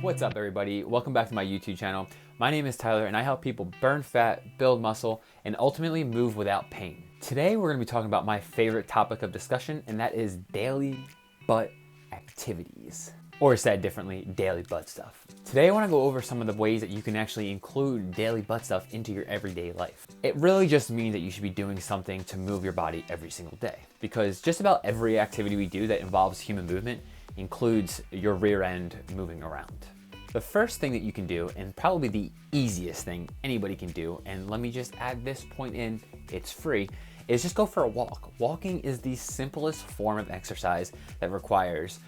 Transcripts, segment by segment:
What's up, everybody? Welcome back to my YouTube channel. My name is Tyler and I help people burn fat, build muscle, and ultimately move without pain. Today we're going to be talking about my favorite topic of discussion, and that is daily butt activities. Or said differently, daily butt stuff. Today I want to go over some of the ways that you can actually include daily butt stuff into your everyday life. It really just means that you should be doing something to move your body every single day, because just about every activity we do that involves human movement includes your rear end moving around. The first thing that you can do, and probably the easiest thing anybody can do, and let me just add this point in, it's free, is just go for a walk. Walking is the simplest form of exercise that requires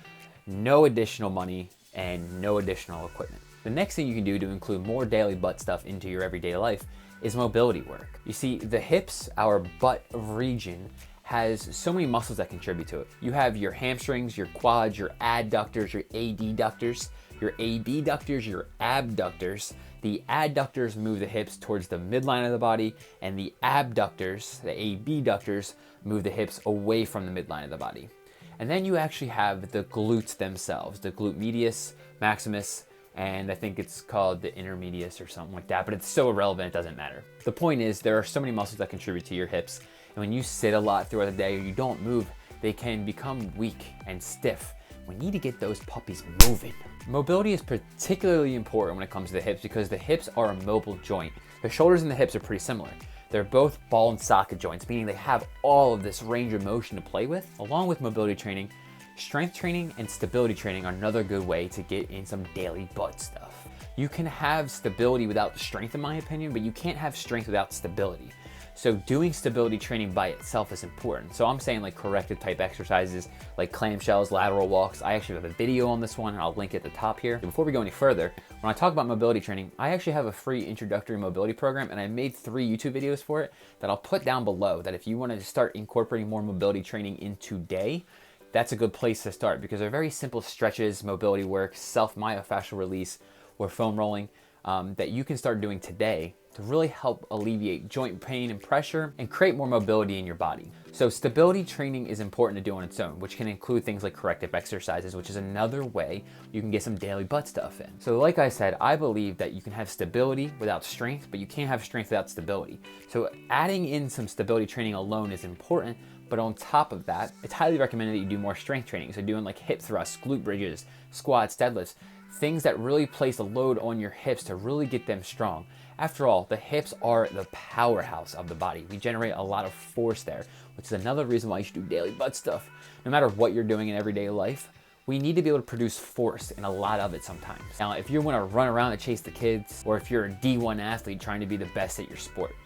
no additional money and no additional equipment. The next thing you can do to include more daily butt stuff into your everyday life is mobility work. You see, the hips, our butt region, has so many muscles that contribute to it. You have your hamstrings, your quads, your adductors, your adductors, your abductors, your abductors. The adductors move the hips towards the midline of the body, and the abductors, the abductors, move the hips away from the midline of the body. And then you actually have the glutes themselves, the glute medius, maximus, and I think it's called the intermedius or something like that, but it's so irrelevant it doesn't matter. The point is, there are so many muscles that contribute to your hips, and when you sit a lot throughout the day or you don't move, they can become weak and stiff. We need to get those puppies moving. Mobility is particularly important when it comes to the hips because the hips are a mobile joint. The shoulders and the hips are pretty similar. They're both ball and socket joints, meaning they have all of this range of motion to play with. Along with mobility training, strength training and stability training are another good way to get in some daily butt stuff. You can have stability without strength, in my opinion, but you can't have strength without stability. So doing stability training by itself is important. So I'm saying like corrective type exercises like clamshells, lateral walks. I actually have a video on this one and I'll link it at the top here. Before we go any further, when I talk about mobility training, I actually have a free introductory mobility program and I made 3 YouTube videos for it that I'll put down below, that if you want to start incorporating more mobility training in today, that's a good place to start because they're very simple stretches, mobility work, self-myofascial release, or foam rolling that you can start doing today to really help alleviate joint pain and pressure and create more mobility in your body. So stability training is important to do on its own, which can include things like corrective exercises, which is another way you can get some daily butt stuff in. So like I said, I believe that you can have stability without strength, but you can't have strength without stability. So adding in some stability training alone is important, but on top of that, it's highly recommended that you do more strength training. So doing like hip thrusts, glute bridges, squats, deadlifts, things that really place a load on your hips to really get them strong. After all, the hips are the powerhouse of the body. We generate a lot of force there, which is another reason why you should do daily butt stuff. No matter what you're doing in everyday life, we need to be able to produce force and a lot of it sometimes. Now, if you want to run around and chase the kids, or if you're a D1 athlete trying to be the best at your sport,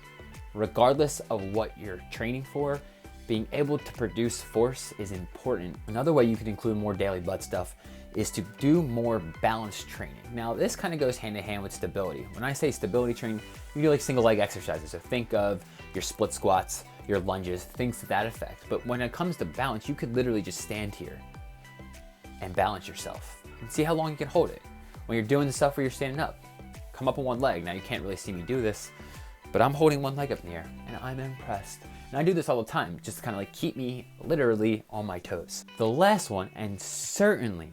regardless of what you're training for, being able to produce force is important. Another way you can include more daily butt stuff is to do more balance training. Now, this kind of goes hand in hand with stability. When I say stability training, you do like single leg exercises. So think of your split squats, your lunges, things to that effect. But when it comes to balance, you could literally just stand here and balance yourself and see how long you can hold it. When you're doing the stuff where you're standing up, come up on one leg. Now you can't really see me do this, but I'm holding one leg up in the air and I'm impressed. And I do this all the time, just to kind of like keep me literally on my toes. The last one, and certainly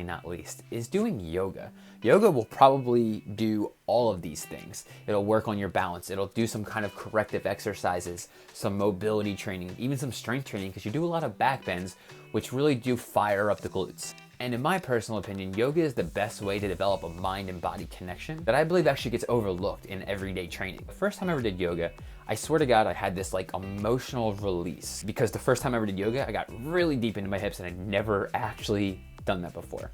not least, is doing yoga. Yoga will probably do all of these things. It'll work on your balance. It'll do some kind of corrective exercises, some mobility training, even some strength training, because you do a lot of back bends, which really do fire up the glutes. And in my personal opinion, yoga is the best way to develop a mind and body connection that I believe actually gets overlooked in everyday training. The first time I ever did yoga, I swear to God, I had this like emotional release because the first time I ever did yoga, I got really deep into my hips and I'd never actually done that before.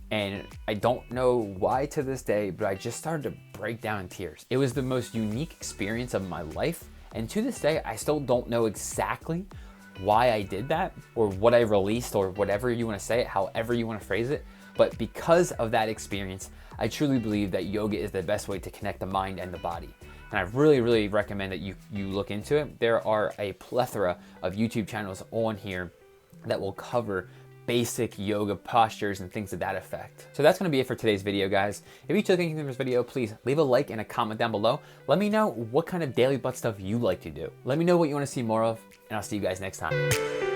And I don't know why to this day, but I just started to break down in tears. It was the most unique experience of my life. And to this day, I still don't know exactly why I did that or what I released or whatever you want to say it, however you want to phrase it. But because of that experience, I truly believe that yoga is the best way to connect the mind and the body. And I really recommend that you look into it. There are a plethora of YouTube channels on here that will cover basic yoga postures and things to that effect. So that's going to be it for today's video, guys. If you took anything from this video, please leave a like and a comment down below. Let me know what kind of daily butt stuff you like to do. Let me know what you want to see more of, and I'll see you guys next time.